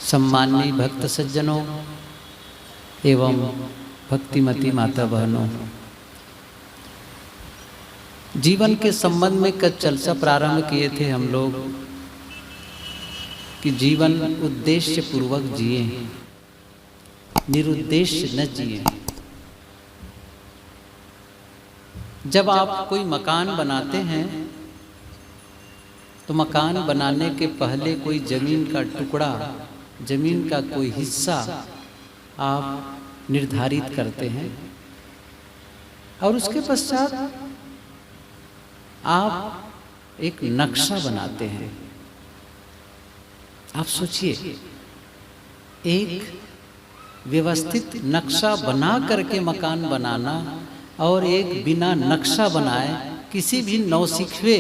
सम्माननीय भक्त सज्जनों एवं भक्तिमती माता बहनों, जीवन के संबंध में कल चर्चा प्रारंभ किए थे हम लोग कि जीवन उद्देश्य पूर्वक जिए, निरुद्देश्य न जिए। जब आप कोई मकान बनाते हैं तो मकान बनाने के पहले कोई जमीन का टुकड़ा, जमीन का कोई हिस्सा आप निर्धारित करते हैं और उसके पश्चात आप एक नक्शा बनाते हैं। आप सोचिए, एक व्यवस्थित नक्शा बना करके मकान बनाना और एक बिना नक्शा बनाए किसी भी नौसिखवे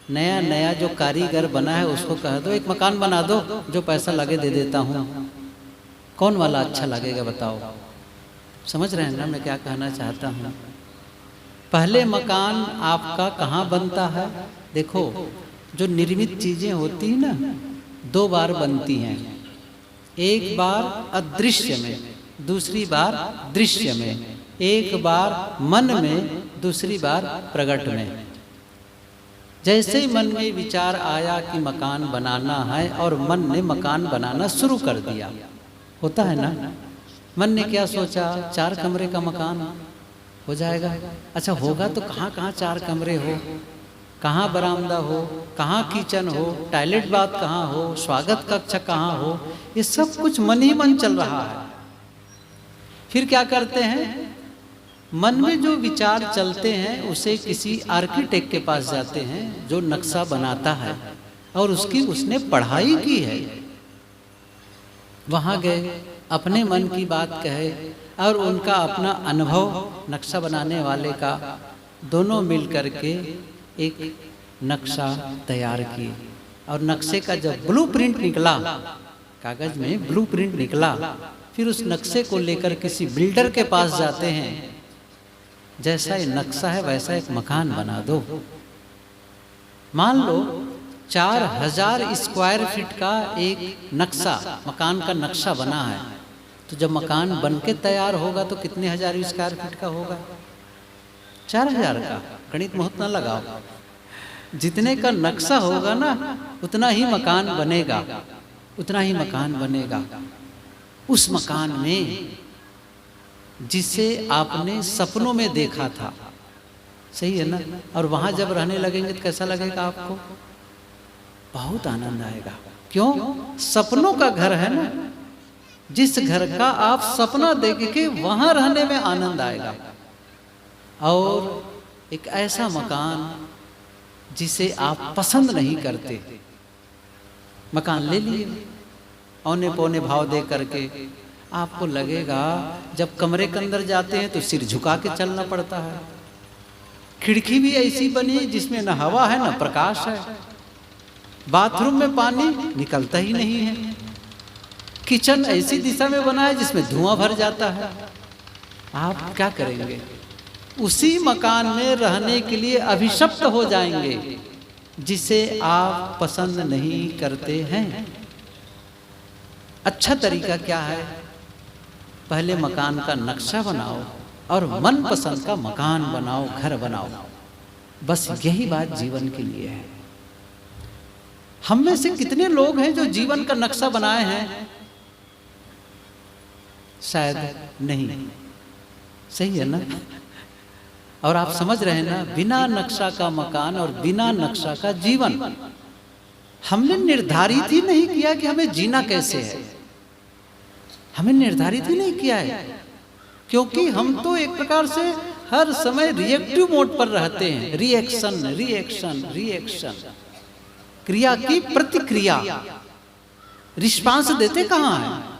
नया नया जो कारीगर बना है उसको कह दो एक मकान बना दो, जो पैसा लगे दे देता हूँ, कौन वाला अच्छा लगेगा बताओ? समझ रहे हैं ना मैं क्या कहना चाहता हूँ? पहले मकान आपका कहाँ बनता है? देखो, जो निर्मित चीजें होती हैं ना, दो बार बनती हैं। एक बार अदृश्य में, दूसरी बार दृश्य में। एक बार मन में, दूसरी बार प्रकट में। जैसे ही मन में विचार आया कि मकान बनाना है और मन ने मकान बनाना शुरू कर दिया, होता है ना? मन ने क्या सोचा? 4 कमरे का मकान हो जाएगा। अच्छा होगा तो कहाँ कहाँ 4 कमरे हो, कहाँ बरामदा हो, कहाँ किचन हो, टॉयलेट बाथ कहाँ हो, स्वागत कक्ष कहाँ हो, ये सब कुछ मन ही मन चल रहा है। फिर क्या करते हैं? मन में जो विचार चलते हैं उसे किसी आर्किटेक्ट के पास जाते हैं जो नक्शा बनाता है और उसकी उसने पढ़ाई की है। वहाँ गए, अपने मन की बात कहे और उनका अपना अनुभव नक्शा बनाने वाले का, दोनों मिल करके एक नक्शा तैयार किए। और नक्शे का जब ब्लूप्रिंट निकला, कागज में ब्लूप्रिंट निकला, फिर उस नक्शे को लेकर किसी बिल्डर के पास जाते हैं, जैसा ये नक्शा है वैसा एक मकान बना दो। मान लो 4000 स्क्वायर फीट का एक नक्शा, मकान का नक्शा बना है, तो जब मकान बन के तैयार होगा तो कितने हजार स्क्वायर फीट का होगा? 4000 का। गणित मुहूर्त न लगाओ, जितने का नक्शा होगा ना उतना ही मकान बनेगा, उतना ही मकान बनेगा। उस मकान में जिसे आपने सपनों में देखा था, सही है ना? और वहां जब रहने लगेंगे तो कैसा लगेगा आपको? बहुत आनंद आएगा। क्यों? सपनों का घर है ना, जिस घर का आप सपना देख के वहां रहने में आनंद आएगा। और एक ऐसा मकान जिसे आप पसंद नहीं करते, मकान ले लिए औने पौने भाव दे करके, आपको लगेगा जब कमरे के अंदर जाते हैं तो सिर झुका के चलना पड़ता है। खिड़की भी ऐसी बनी है जिसमें न हवा है न प्रकाश है। बाथरूम में पानी निकलता ही नहीं है। किचन ऐसी दिशा में बना है जिसमें धुआं भर जाता है। आप क्या करेंगे? उसी मकान में रहने के लिए अभिशप्त हो जाएंगे जिसे आप पसंद नहीं करते हैं। अच्छा तरीका क्या है? पहले मकान का नक्शा बनाओ और मन पसंद का मकान बनाओ, घर बनाओ। बस यही बात जीवन के लिए है। हम में से कितने लोग हैं जो जीवन का नक्शा बनाए हैं? शायद नहीं। सही है ना? और आप समझ रहे हैं ना, बिना नक्शा का मकान और बिना नक्शा का जीवन। हमने निर्धारित ही नहीं किया कि हमें जीना कैसे है। हमें निर्धारित ही नहीं किया है, क्योंकि हम तो एक प्रकार से हर समय रिएक्टिव मोड पर रहते हैं। रिएक्शन रिएक्शन रिएक्शन, क्रिया की प्रतिक्रिया। रिस्पांस देते कहाँ हैं?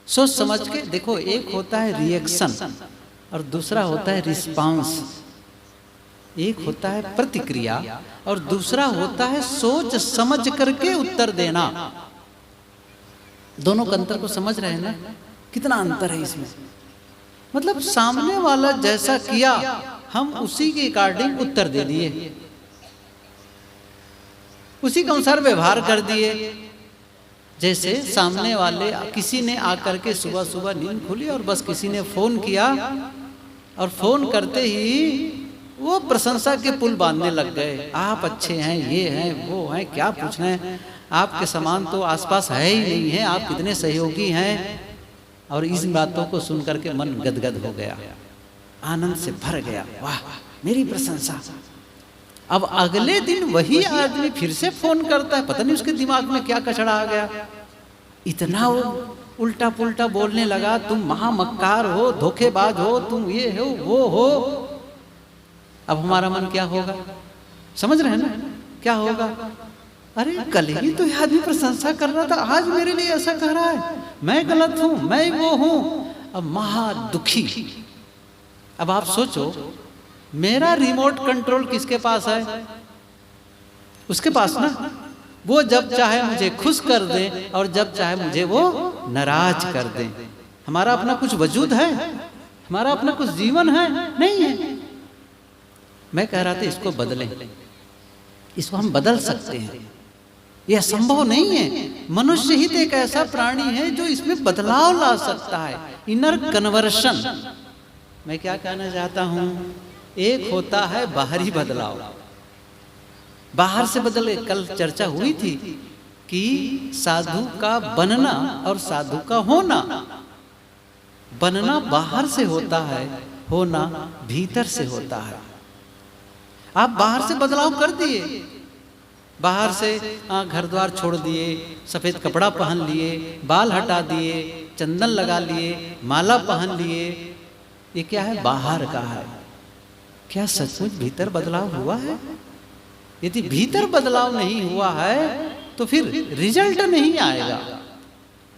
सोच समझ के देखो, एक होता है रिएक्शन और दूसरा होता है रिस्पांस। एक होता है प्रतिक्रिया और दूसरा होता है सोच समझ करके उत्तर देना। दोनों का अंतर को समझ रहे हैं ना? कितना अंतर है इसमें। मतलब सामने वाला जैसा किया हम उसी के अकॉर्डिंग उत्तर दे दिए, उसी के अनुसार व्यवहार कर दिए। जैसे सामने वाले किसी ने आकर के सुबह सुबह नींद खुली और बस किसी ने फ़ोन किया और फ़ोन करते ही वो प्रशंसा के पुल बांधने लग गए। आप अच्छे हैं, ये हैं, वो हैं, क्या पूछना है, आपके समान तो आसपास है ही नहीं है, आप कितने सहयोगी हैं। और इस बातों को सुन करके मन गदगद हो गया, आनंद से भर गया, वाह मेरी प्रशंसा। अब अगले दिन वही आदमी फिर से फोन करता है, पता नहीं उसके दिमाग में क्या कचड़ा आ गया, इतना वो उल्टा पुल्टा बोलने लगा, तुम महामक्कार हो, धोखेबाज हो, तुम ये हो वो हो। अब हमारा मन क्या होगा, समझ रहे हैं ना क्या होगा? अरे कल ही तो यह आदमी प्रशंसा कर रहा था, आज मेरे लिए ऐसा कह रहा है, मैं गलत हूं, मैं वो हूं। अब महा दुखी। अब आप सोचो, मेरा रिमोट कंट्रोल किसके पास है? उसके पास ना। वो जब चाहे मुझे खुश कर दे और जब चाहे मुझे वो नाराज कर दे। हमारा अपना कुछ वजूद है? हमारा अपना कुछ जीवन है? नहीं है। मैं कह रहा था इसको बदलें, इसको हम बदल सकते हैं, यह संभव नहीं है। मनुष्य ही तो एक ऐसा प्राणी है जो इसमें बदलाव ला सकता है, इनर कन्वर्शन। मैं क्या कहना चाहता हूं, एक होता है बाहरी बदलाव, बाहर से बदले। कल चर्चा हुई थी कि साधु का बनना और साधु का होना। बनना बाहर से होता है, होना भीतर से होता है। आप बाहर से बदलाव कर दिए, बाहर से घर द्वार छोड़ दिए, सफेद कपड़ा पहन लिए, बाल हटा दिए, चंदन लगा लिए, माला पहन लिए, ये क्या है? बाहर का है। क्या सचमुच भीतर बदलाव हुआ है? यदि भीतर बदलाव नहीं हुआ है तो फिर रिजल्ट नहीं आएगा,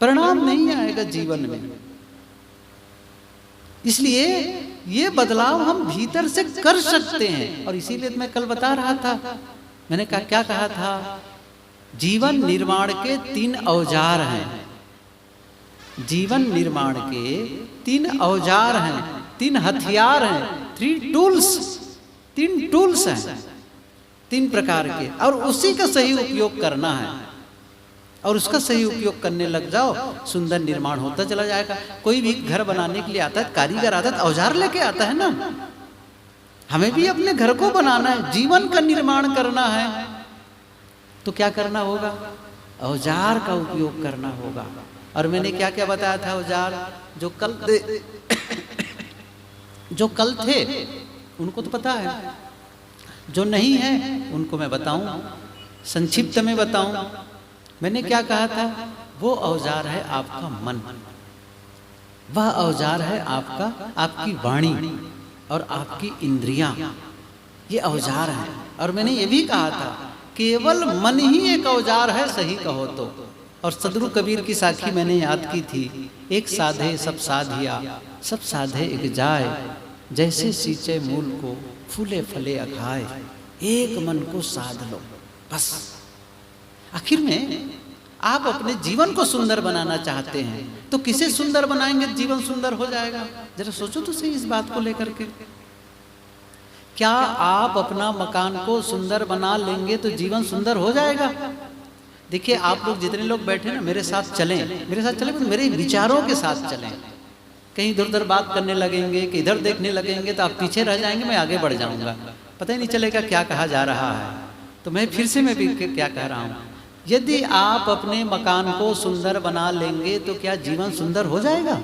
परिणाम नहीं आएगा जीवन में। इसलिए ये बदलाव हम भीतर से कर सकते हैं। और इसीलिए मैं कल बता रहा था, मैंने क्या कहा था, जीवन निर्माण के 3 औजार हैं। जीवन निर्माण के 3 औजार हैं, 3 हथियार हैं, 3 टूल्स हैं, 3 प्रकार के। और उसी का सही उपयोग करना है, और उसका सही उपयोग करने लग जाओ, सुंदर निर्माण होता चला जाएगा। कोई भी घर बनाने के लिए आता है, कारीगर आता है, औजार लेके आता है ना। हमें भी अपने घर को बनाना है, जीवन का निर्माण करना है, तो क्या करना होगा? औजार का उपयोग करना होगा। और मैंने क्या क्या बताया था? औजार जो कल थे उनको तो पता है, जो नहीं है उनको मैं बताऊं, संक्षिप्त में बताऊं। मैंने क्या कहा था? वो औजार है आपका मन, वह औजार है आपकी वाणी और आपकी इंद्रियां, ये औजार है। और मैंने ये भी कहा था, केवल मन ही एक औजार है, सही कहो तो। और सदगुरु कबीर की साखी मैंने याद की थी, एक साधे सब साधिया, सब साधे एक जाए, जैसे सींचे मूल को फूले फले अघाए। एक मन को साध लो बस। आखिर में आप अपने जीवन को सुंदर बनाना चाहते हैं तो किसे सुंदर बनाएंगे जीवन सुंदर हो जाएगा? जरा सोचो तो सही इस बात को लेकर के। क्या आप अपना मकान को सुंदर बना लेंगे तो जीवन सुंदर हो जाएगा? देखिए, आप लोग जितने लोग बैठे ना, मेरे साथ चलें, मेरे विचारों के साथ चलें। कहीं इधर उधर बात करने लगेंगे कि इधर देखने लगेंगे तो आप पीछे रह जाएंगे, मैं आगे बढ़ जाऊंगा, पता ही नहीं चलेगा क्या कहा जा रहा है। तो मैं फिर से मैं भी क्या कह रहा हूँ, यदि आप अपने मकान को सुंदर बना लेंगे तो क्या जीवन सुंदर हो जाएगा?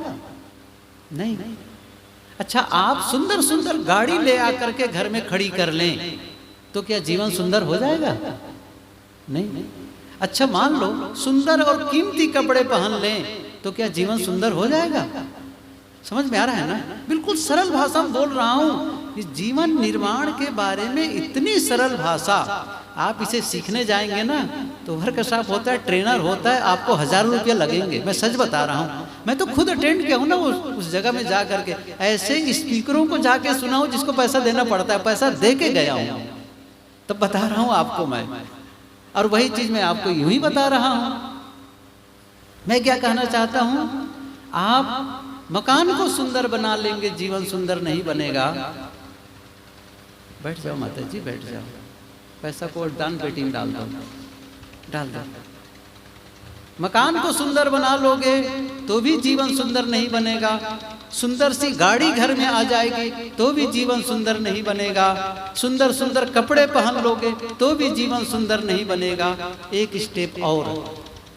नहीं। अच्छा, आप सुंदर सुंदर गाड़ी ले आकर के घर में खड़ी कर लें तो क्या जीवन सुंदर हो जाएगा? नहीं। अच्छा, मान लो सुंदर और कीमती कपड़े पहन लें तो क्या जीवन सुंदर हो जाएगा? समझ में आ रहा है ना? बिल्कुल सरल भाषा में बोल रहा हूँ। इस जीवन निर्माण के बारे में इतनी सरल भाषा, आप इसे सीखने जाएंगे ना तो वर्कशॉप होता है, ट्रेनर होता है, आपको 1000 रुपया लगेंगे। मैं सच बता रहा हूँ, मैं तो खुद अटेंड किया हूँ ना उस जगह में जा करके। ऐसे स्पीकरों को जाके सुना हूँ जिसको पैसा देना पड़ता है, पैसा दे के गया हूँ, तब बता रहा हूँ आपको मैं। और वही चीज मैं आपको यूं ही बता रहा हूँ। मैं क्या कहना चाहता हूँ, आप मकान को सुंदर बना लेंगे, जीवन सुंदर नहीं बनेगा। बैठ जाओ माता जी, बैठ जाओ, पैसा को दान पेटी में डाल दो। मकान को सुंदर बना लोगे तो भी जीवन सुंदर नहीं बनेगा, सुंदर सी गाड़ी घर में आ जाएगी तो भी जीवन सुंदर नहीं बनेगा, सुंदर सुंदर कपड़े पहन लोगे तो भी जीवन सुंदर नहीं बनेगा। एक स्टेप और,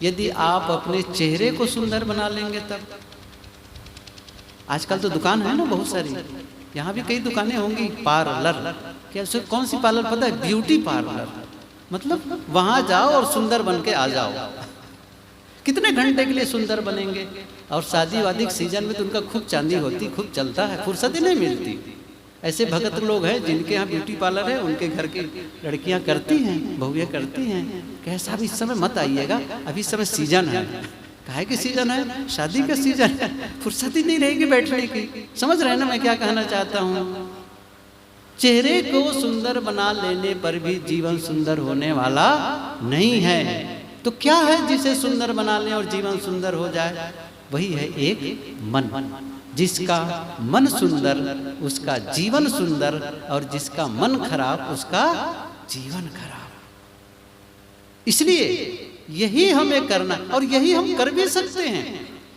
यदि आप अपने चेहरे को सुंदर बना लेंगे तब। आजकल तो दुकान है ना बहुत सारी, यहाँ भी कई दुकानें होंगी, पार्लर, क्या कौन सी पार्लर पता है? Beauty parlour. मतलब वहां जाओ और सुंदर बन के आ जाओ। कितने घंटे के लिए सुंदर बनेंगे? और शादी वादी सीजन में तो उनका खूब चांदी होती, खूब चलता है, फुर्सत ही नहीं मिलती। ऐसे भगत लोग हैं जिनके यहाँ ब्यूटी पार्लर है, उनके घर की लड़कियां करती हैं, बहुएं करती हैं, कैसा भी इस समय मत आइएगा, अभी इस समय सीजन है। काहे की सीजन है? शादी का सीजन है, फुर्सत ही नहीं रहेगी बैठने की। समझ रहे हैं ना मैं क्या कहना चाहता हूँ? चेहरे को सुंदर बना लेने पर भी जीवन सुंदर होने वाला नहीं है। तो क्या है जिसे सुंदर बना लें और जीवन सुंदर हो जाए? वही है एक मन। जिसका मन सुंदर उसका जीवन सुंदर, और जिसका मन खराब उसका जीवन खराब। इसलिए यही हमें करना, और यही हम कर भी सकते हैं।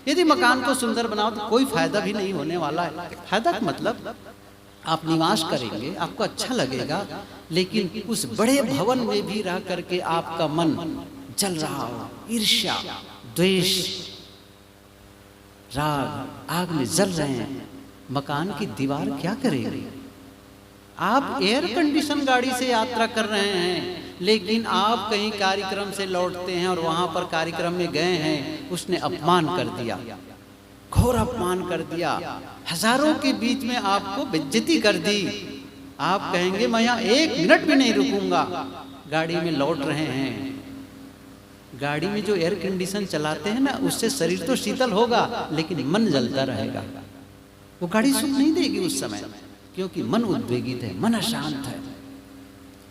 यदि मकान को सुंदर बनाओ तो कोई फायदा भी नहीं होने वाला है। फायदा का मतलब आप निवास करेंगे, आपको अच्छा लगेगा, लेकिन उस बड़े भवन में भी रह करके आपका मन जल रहा हो, ईर्ष्या, द्वेष, राग आग में जल रहे हैं, मकान की दीवार क्या करेगी? आप एयर कंडीशन गाड़ी से यात्रा कर रहे हैं, लेकिन आप कहीं कार्यक्रम से लौटते हैं और वहां पर कार्यक्रम में गए हैं, उसने अपमान कर दिया, घोर अपमान कर दिया, हजारों के बीच में आपको बेइज्जती कर दी। आप कहेंगे मैं यहाँ 1 मिनट भी नहीं रुकूंगा। गाड़ी में लौट रहे हैं, गाड़ी में जो एयर कंडीशन चलाते हैं ना, उससे शरीर तो शीतल होगा लेकिन मन जलता रहेगा। वो गाड़ी सुख नहीं देगी उस समय, क्योंकि मन उद्वेगित है, मन अशांत है।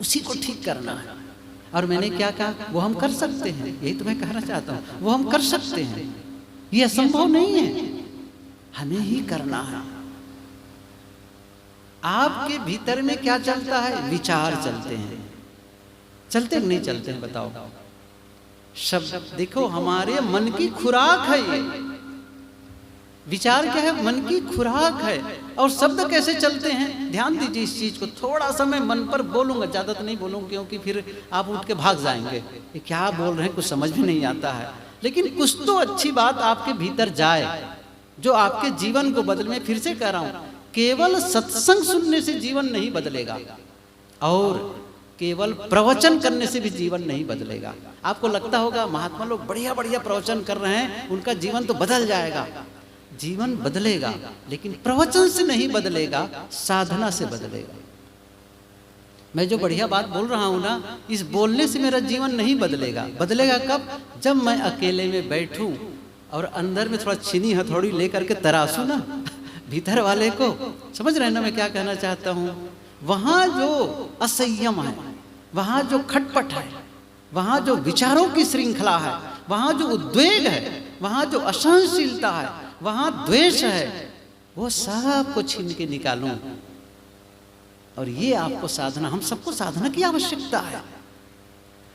उसी को ठीक करना है। और मैंने क्या कहा? वो हम कर सकते हैं, यही तो मैं कहना चाहता हूँ। वो हम कर सकते हैं, ये असंभव नहीं है, हमें ही करना है। आपके भीतर में क्या चलता है? विचार चलते हैं। चलते नहीं चलते हैं बताओ? शब्द देखो, हमारे मन की खुराक है ये। विचार क्या है? मन की खुराक है। और शब्द कैसे चलते हैं? ध्यान दीजिए इस चीज को। थोड़ा सा मैं मन पर बोलूंगा, ज्यादा तो नहीं बोलूंगा, क्योंकि फिर आप उठ के भाग जाएंगे, ये क्या बोल रहे हैं, कुछ समझ भी नहीं आता है। लेकिन कुछ तो अच्छी बात आपके भीतर जाए जो आपके जीवन को बदले। मैं फिर से कह रहा हूं, केवल सत्संग सुनने से जीवन नहीं बदलेगा, और केवल प्रवचन करने से भी जीवन नहीं बदलेगा। आपको लगता होगा महात्मा लोग बढ़िया बढ़िया प्रवचन कर रहे हैं, उनका जीवन तो बदल जाएगा। जीवन बदलेगा, लेकिन प्रवचन से नहीं बदलेगा, साधना से बदलेगा। मैं जो बढ़िया बात बोल रहा हूं ना, इस बोलने से मेरा जीवन नहीं बदलेगा। बदलेगा कब? जब मैं अकेले में बैठूं और अंदर में थोड़ा चीनी हथौड़ी लेकर के तराशू ना भीतर वाले को। समझ रहे हैं ना मैं क्या कहना चाहता हूं? वहां जो असंयम है, वहां जो खटपट है, वहां जो विचारों की श्रृंखला है, वहां जो उद्वेग है, वहां जो असहनशीलता है, वहां द्वेष है, वो सब को छीन के निकालूं। और ये आपको साधना, हम सबको साधना की आवश्यकता है।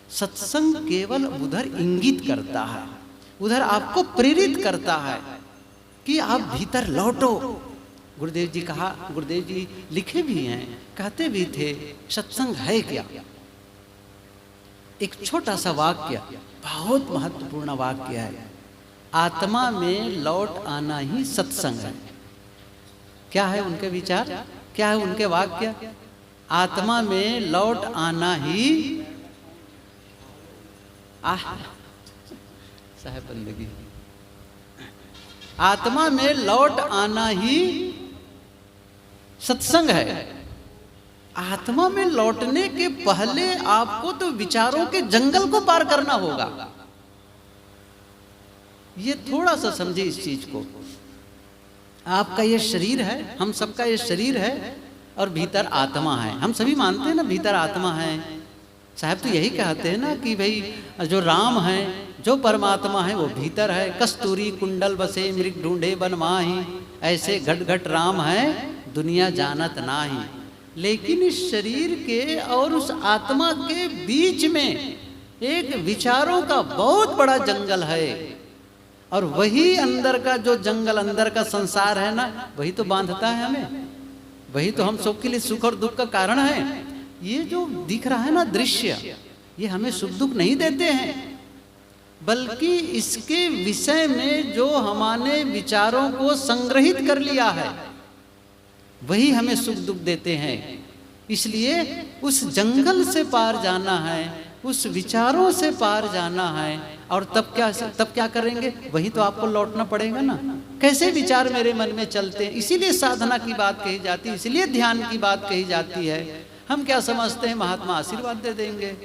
सत्संग केवल उधर इंगित करता है, उधर आपको प्रेरित करता है कि आप भीतर लौटो। गुरुदेव जी कहा, गुरुदेव जी लिखे भी हैं, कहते भी थे, सत्संग है क्या? एक छोटा सा वाक्य, बहुत महत्वपूर्ण वाक्य है। आत्मा में लौट आना ही सत्संग है। क्या है उनके विचार? क्या है उनके वाक्य? आत्मा में लौट आना ही साहब बंदगी, आत्मा में लौट आना ही सत्संग है। आत्मा में लौटने के पहले आपको तो विचारों के जंगल को पार करना होगा। ये थोड़ा सा समझे इस चीज को। आपका ये शरीर है, हम सबका ये शरीर है, और भीतर आत्मा है। हम सभी मानते हैं ना भीतर आत्मा है। साहब तो यही कहते हैं ना कि भाई जो राम है, जो परमात्मा है, वो भीतर है। कस्तूरी कुंडल बसे मृग ढूंढे बन माही, ऐसे घट घट राम है दुनिया जानत नाही। लेकिन इस शरीर के और उस आत्मा के बीच में एक विचारों का बहुत बड़ा जंगल है, और वही अंदर का जो जंगल, अंदर का संसार है ना, वही तो बांधता है हमें, वही तो हम सबके लिए सुख और दुख का कारण है। ये जो दिख रहा है ना दृश्य, ये हमें सुख दुख नहीं देते हैं, बल्कि इसके विषय में जो हमारे विचारों को संग्रहित कर लिया है, वही हमें सुख दुख देते हैं। इसलिए उस जंगल से पार जाना है, उस विचारों से पार जाना है, और तब क्या करेंगे? वही तो आपको लौटना पड़ेगा ना। कैसे विचार मेरे मन में चलते हैं, इसीलिए साधना की बात कही जाती है, इसीलिए ध्यान की बात कही जाती है। हम क्या समझते हैं, महात्मा आशीर्वाद दे देंगे,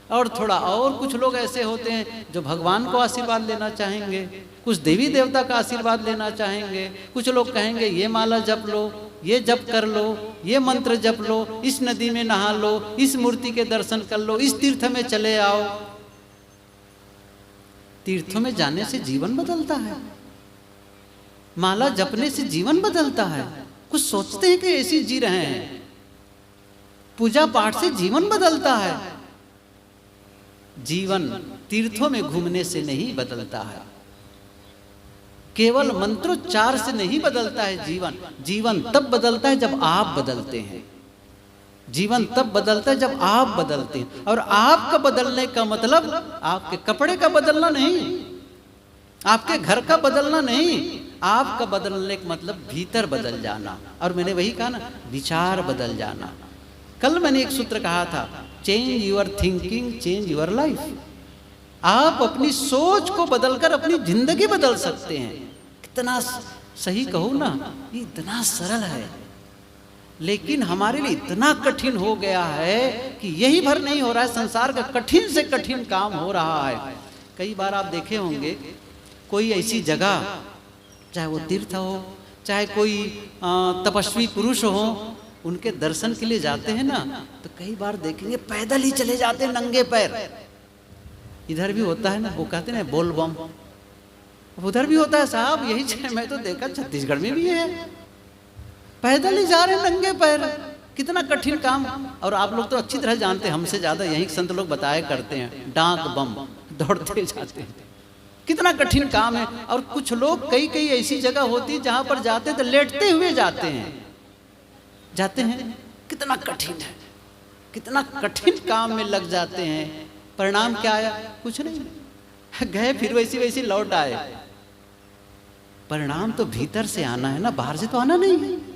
और थोड़ा और कुछ लोग ऐसे होते हैं जो भगवान को आशीर्वाद लेना चाहेंगे, कुछ देवी देवता का आशीर्वाद लेना चाहेंगे, कुछ लोग कहेंगे ये माला जप लो, ये जप कर लो, ये मंत्र जप लो, इस नदी में नहा लो, इस मूर्ति के दर्शन कर लो, इस तीर्थ में चले आओ। तीर्थों में जाने से जीवन बदलता है, माला जपने से जीवन बदलता है। कुछ सोचते हैं कि ऐसी जी रहे हैं, पूजा पाठ से जीवन बदलता है। जीवन तीर्थों में घूमने से नहीं बदलता है, केवल मंत्रोच्चार से नहीं बदलता है जीवन। जीवन तब बदलता है जब आप बदलते हैं, जीवन तब बदलता है जब आप बदलते हैं। और आपका बदलने का मतलब आपके कपड़े का बदलना नहीं, आपके घर का बदलना नहीं, आपका बदलने का मतलब भीतर बदल जाना। और मैंने वही कहा ना, विचार बदल जाना। कल मैंने एक सूत्र कहा था, change your thinking change your life. आप अपनी सोच को बदलकर अपनी जिंदगी बदल सकते हैं। कितना सही कहूँ ना, ये इतना सरल है, लेकिन हमारे लिए इतना कठिन हो गया है कि यही भर नहीं हो रहा है, संसार का कठिन से कठिन काम हो रहा है। कई बार आप देखे होंगे, कोई ऐसी जगह, चाहे वो तीर्थ हो, चाहे कोई तपस्वी पुरुष हो, उनके दर्शन के लिए जाते हैं ना, तो कई बार देखेंगे पैदल ही चले जाते हैं, नंगे पैर। इधर भी होता है ना, वो कहते हैं बोल बम, उधर भी होता है साहब, यही मैं तो देखा छत्तीसगढ़ में भी है, पैदल ही जा रहे हैं नंगे पैर। कितना कठिन काम। और आप लोग तो अच्छी तरह जानते हैं, हमसे ज्यादा यही संत लोग बताया करते हैं, डाक बम दौड़ते जाते हैं, कितना कठिन काम है। और कुछ लोग कई कई ऐसी जगह होती है जहां पर जाते तो लेटते हुए जाते हैं, कितना कठिन है, कितना कठिन काम में लग जाते हैं। परिणाम क्या आया? कुछ नहीं, गए फिर वैसी वैसी लौट आए। परिणाम तो भीतर से आना है ना, बाहर से तो आना नहीं है।